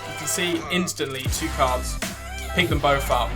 You can see instantly 2 cards, pick them both up.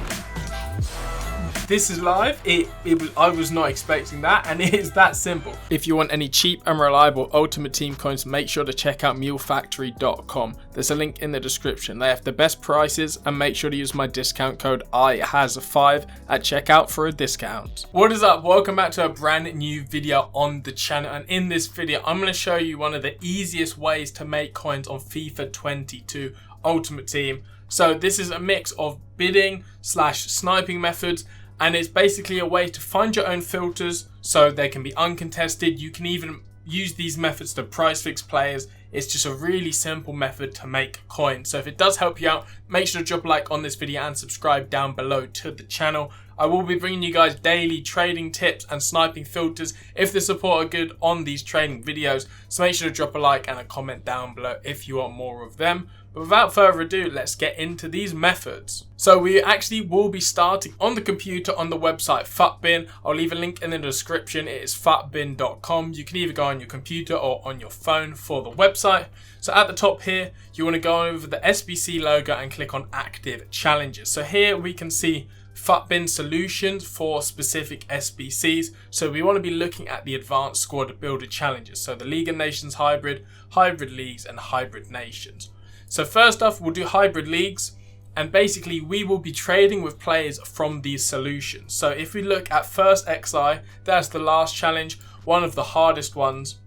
This is live. I was not expecting that, and it is that simple. If you want any cheap and reliable Ultimate Team coins, make sure to check out mulefactory.com. There's a link in the description. They have the best prices, and make sure to use my discount code iHazCarrot at checkout for a discount. What is up? Welcome back to a brand new video on the channel, and in this video I'm going to show you one of the easiest ways to make coins on FIFA 22 Ultimate Team. So this is a mix of bidding / sniping methods, and it's basically a way to find your own filters so they can be uncontested. You can even use these methods to price fix players. It's just a really simple method to make coins. So if it does help you out, make sure to drop a like on this video and subscribe down below to the channel. I will be bringing you guys daily trading tips and sniping filters if the support are good on these trading videos. So make sure to drop a like and a comment down below if you want more of them. But without further ado, let's get into these methods. So we actually will be starting on the computer on the website FutBin. I'll leave a link in the description. It is futbin.com. You can either go on your computer or on your phone for the website. So at the top here, you want to go over the SBC logo and click on active challenges. So here we can see FutBin solutions for specific SBCs. So we want to be looking at the advanced squad builder challenges. So the League of Nations hybrid, hybrid leagues and hybrid nations. So first off, we'll do hybrid leagues, and basically we will be trading with players from these solutions. So if we look at first XI, that's the last challenge, one of the hardest ones.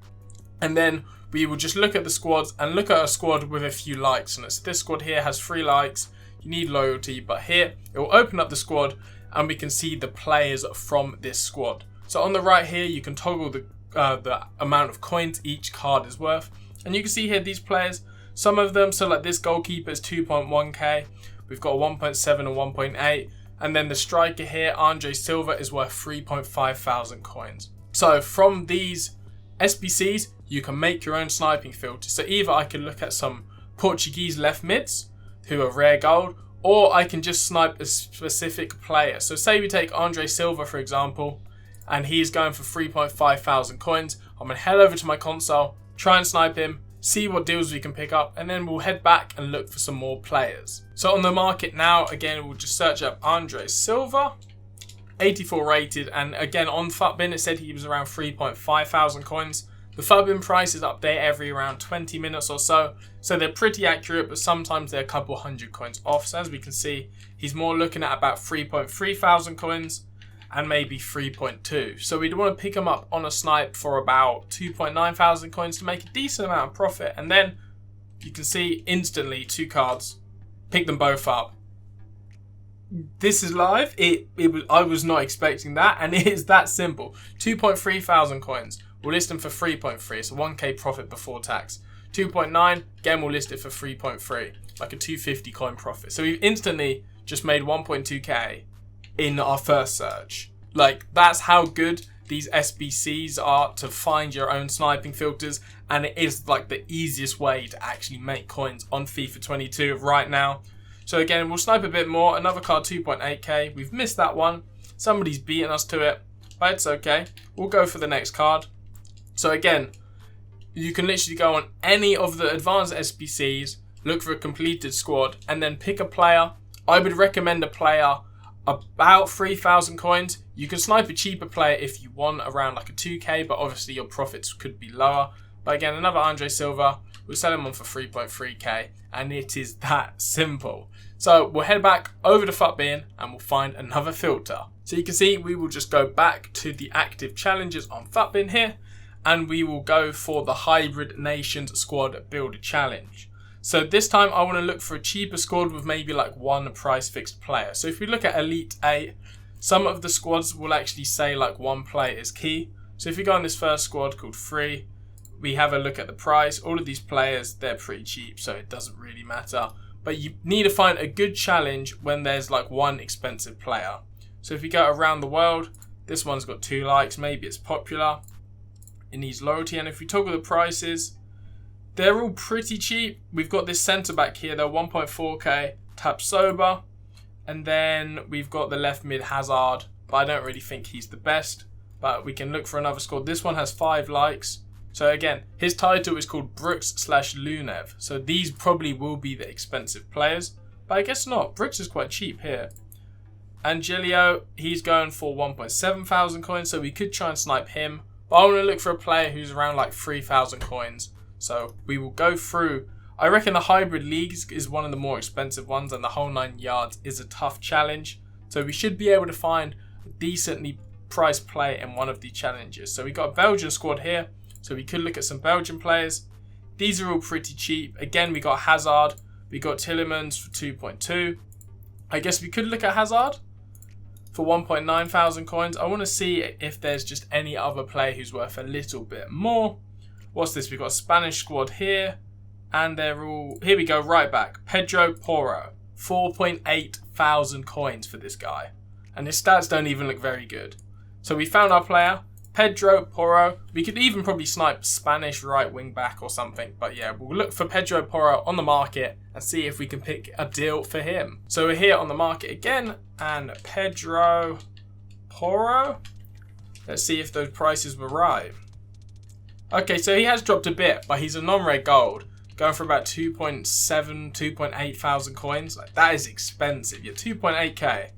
And then we will just look at the squads and look at a squad with a few likes. And this squad here has 3 likes. You need loyalty, but here it will open up the squad and we can see the players from this squad. So on the right here, you can toggle the amount of coins each card is worth. And you can see here these players, some of them, so like this goalkeeper is 2.1k, we've got a 1.7 and 1.8, and then the striker here, Andre Silva, is worth 3.5 thousand coins. So from these SBCs, you can make your own sniping filter. So either I can look at some Portuguese left mids who are rare gold, or I can just snipe a specific player. So say we take Andre Silva for example, and he's going for 3.5 thousand coins. I'm going to head over to my console, try and snipe him, see what deals we can pick up, and then we'll head back and look for some more players. So on the market now, again, we'll just search up Andre Silva, 84 rated, and again on FutBin it said he was around 3.5 thousand coins. The FutBin prices update every around 20 minutes or so, so they're pretty accurate, but sometimes they're a couple hundred coins off. So as we can see, he's more looking at about 3.3 thousand coins and maybe 3.2. So we'd want to pick him up on a snipe for about 2.9 thousand coins to make a decent amount of profit. And then you can see instantly 2 cards, pick them both up. This is live. I was not expecting that, and it is that simple. 2.3 thousand coins. We'll list them for 3.3, so 1k profit before tax. 2.9, again we'll list it for 3.3, like a 250 coin profit. So we've instantly just made 1.2k in our first search. Like, that's how good these SBCs are to find your own sniping filters, and it is like the easiest way to actually make coins on FIFA 22 right now. So again, we'll snipe a bit more. Another card, 2.8k. We've missed that one. Somebody's beaten us to it, but it's okay. We'll go for the next card. So again, you can literally go on any of the advanced SBCs, look for a completed squad, and then pick a player. I would recommend a player about 3,000 coins. You can snipe a cheaper player if you want, around like a 2k, but obviously your profits could be lower. But again, another Andre Silva, we'll sell him on for 3.3k, and it is that simple. So we'll head back over to FutBin and we'll find another filter. So you can see we will just go back to the active challenges on FutBin here, and we will go for the Hybrid Nations Squad Builder Challenge. So this time I want to look for a cheaper squad with maybe like 1 price fixed player. So if we look at Elite 8, some of the squads will actually say like 1 player is key. So if we go on this first squad called Free, we have a look at the price. All of these players, they're pretty cheap, so it doesn't really matter. But you need to find a good challenge when there's like 1 expensive player. So if we go around the world, this one's got 2 likes, maybe it's popular. It needs loyalty, and if we toggle the prices, they're all pretty cheap. We've got this centre back here, they're 1.4k, Tap Sober, and then we've got the left mid Hazard, but I don't really think he's the best. But we can look for another squad. This one has 5 likes, So again, his title is called Brooks/Lunev. So these probably will be the expensive players, but I guess not. Brooks is quite cheap here. Angelio, he's going for 1.7 thousand coins, so we could try and snipe him. But I want to look for a player who's around like 3,000 coins. So we will go through. I reckon the hybrid leagues is one of the more expensive ones, and the whole 9 yards is a tough challenge. So we should be able to find a decently priced play in one of the challenges. So we got a Belgian squad here, so we could look at some Belgian players. These are all pretty cheap. Again, we got Hazard, we got Tillemans for 2.2. I guess we could look at Hazard for 1.9 thousand coins. I want to see if there's just any other player who's worth a little bit more. What's this? We've got a Spanish squad here, and they're all, here we go, right back. Pedro Porro, 4.8 thousand coins for this guy, and his stats don't even look very good. So we found our player, Pedro Porro. We could even probably snipe Spanish right wing back or something, but yeah, we'll look for Pedro Porro on the market and see if we can pick a deal for him. So we're here on the market again, and Pedro Porro, let's see if those prices were right. Okay, so he has dropped a bit, but he's a non-red gold, going for about 2.7, 2.8 thousand coins. Like, that is expensive. You're 2.8k.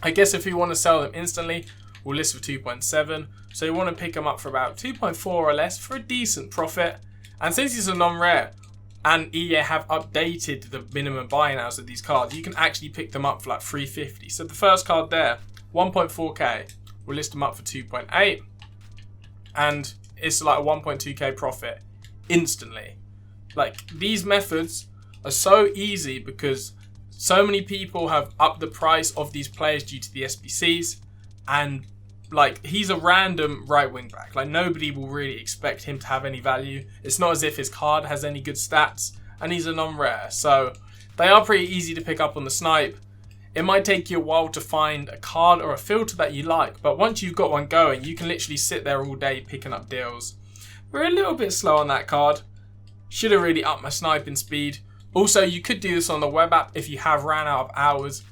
I guess if you want to sell them instantly, we'll list for 2.7. So you want to pick them up for about 2.4 or less for a decent profit. And since he's a non-rare, and EA have updated the minimum buying hours of these cards, you can actually pick them up for like 350. So the first card there, 1.4k. We'll list them up for 2.8. And it's like a 1.2k profit instantly. Like, these methods are so easy because so many people have upped the price of these players due to the SBCs, and like, he's a random right wing back. Like, nobody will really expect him to have any value. It's not as if his card has any good stats, and he's a non-rare. So they are pretty easy to pick up on the snipe. It might take you a while to find a card or a filter that you like, but once you've got one going, you can literally sit there all day picking up deals. We're a little bit slow on that card. Should have really upped my sniping speed. Also, you could do this on the web app if you have ran out of hours.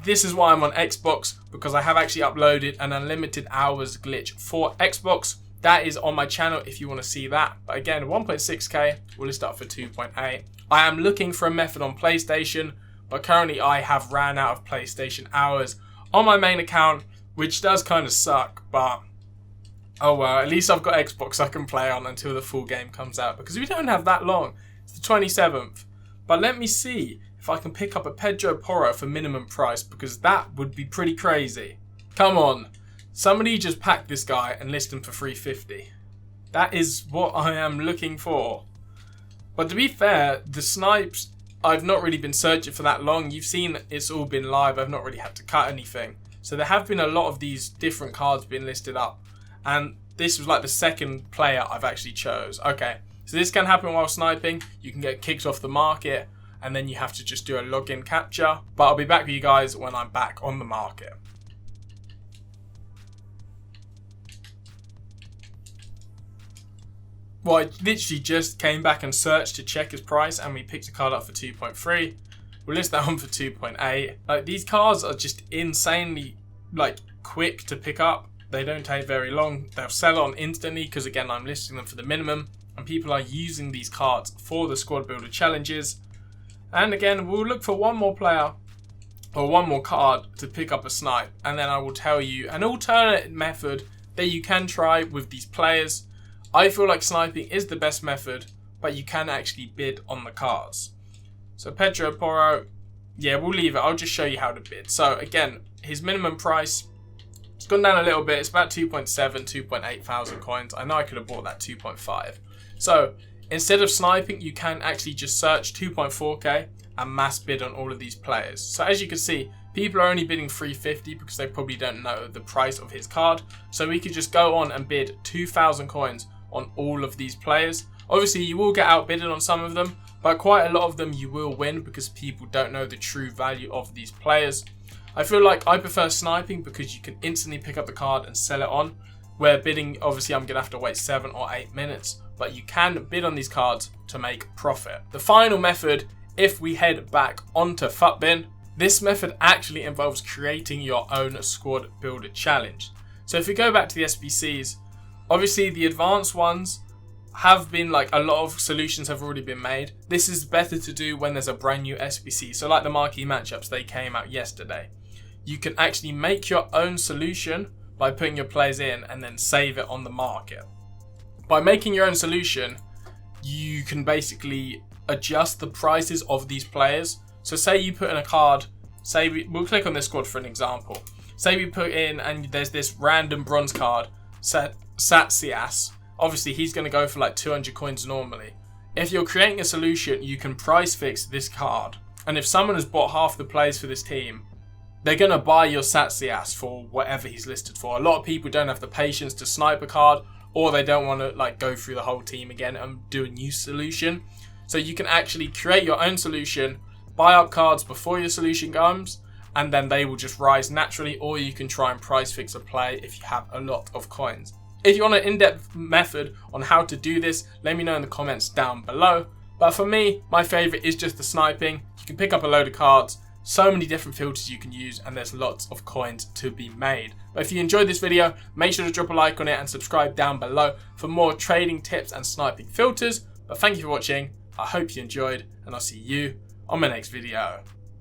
This is why I'm on Xbox, because I have actually uploaded an unlimited hours glitch for Xbox. That is on my channel if you want to see that. But again, 1.6k, we'll list up for 2.8. I am looking for a method on PlayStation, but currently I have ran out of PlayStation hours on my main account, which does kind of suck, but oh well, at least I've got Xbox I can play on until the full game comes out, because we don't have that long. It's the 27th. But let me see if I can pick up a Pedro Porro for minimum price, because that would be pretty crazy. Come on. Somebody just pack this guy and list him for 350. That is what I am looking for. But to be fair, the snipes, I've not really been searching for that long. You've seen it's all been live. I've not really had to cut anything. So there have been a lot of these different cards being listed up. And this was like the second player I've actually chose. Okay, so this can happen while sniping. You can get kicked off the market, and then you have to just do a login capture. But I'll be back with you guys when I'm back on the market. Well, I literally just came back and searched to check his price, and we picked a card up for 2.3. We'll list that one for 2.8. Like, these cards are just insanely like quick to pick up. They don't take very long. They'll sell on instantly because, again, I'm listing them for the minimum, and people are using these cards for the squad builder challenges. And again, we'll look for one more player or one more card to pick up a snipe, and then I will tell you an alternate method that you can try with these players. I feel like sniping is the best method, but you can actually bid on the cards. So Pedro Porro, yeah, we'll leave it. I'll just show you how to bid. So again, his minimum price, it's gone down a little bit. It's about 2.7, 2.8 thousand coins. I know I could have bought that 2.5. So instead of sniping, you can actually just search 2.4k and mass bid on all of these players. So as you can see, people are only bidding 350 because they probably don't know the price of his card. So we could just go on and bid 2,000 coins on all of these players. Obviously, you will get outbidded on some of them, but quite a lot of them you will win because people don't know the true value of these players. I feel like I prefer sniping because you can instantly pick up the card and sell it on, where bidding, obviously I'm going to have to wait 7 or 8 minutes, but you can bid on these cards to make profit. The final method, if we head back onto Futbin, this method actually involves creating your own squad builder challenge. So if we go back to the SBCs, obviously the advanced ones have been like a lot of solutions have already been made. This is better to do when there's a brand new SBC. So like the marquee matchups, they came out yesterday. You can actually make your own solution by putting your players in and then save it on the market. By making your own solution, you can basically adjust the prices of these players. So say you put in a card, we'll click on this squad for an example. Say we put in and there's this random bronze card, sbcs. Obviously he's going to go for like 200 coins normally. If you're creating a solution, you can price fix this card. And if someone has bought half the players for this team, they're going to buy your sbcs for whatever he's listed for. A lot of people don't have the patience to snipe a card, or they don't want to like go through the whole team again and do a new solution. So you can actually create your own solution, buy up cards before your solution comes, and then they will just rise naturally, or you can try and price fix a play if you have a lot of coins. If you want an in-depth method on how to do this, let me know in the comments down below. But for me, my favorite is just the sniping. You can pick up a load of cards, so many different filters you can use, and there's lots of coins to be made. But if you enjoyed this video, make sure to drop a like on it and subscribe down below for more trading tips and sniping filters. But thank you for watching. I hope you enjoyed, and I'll see you on my next video.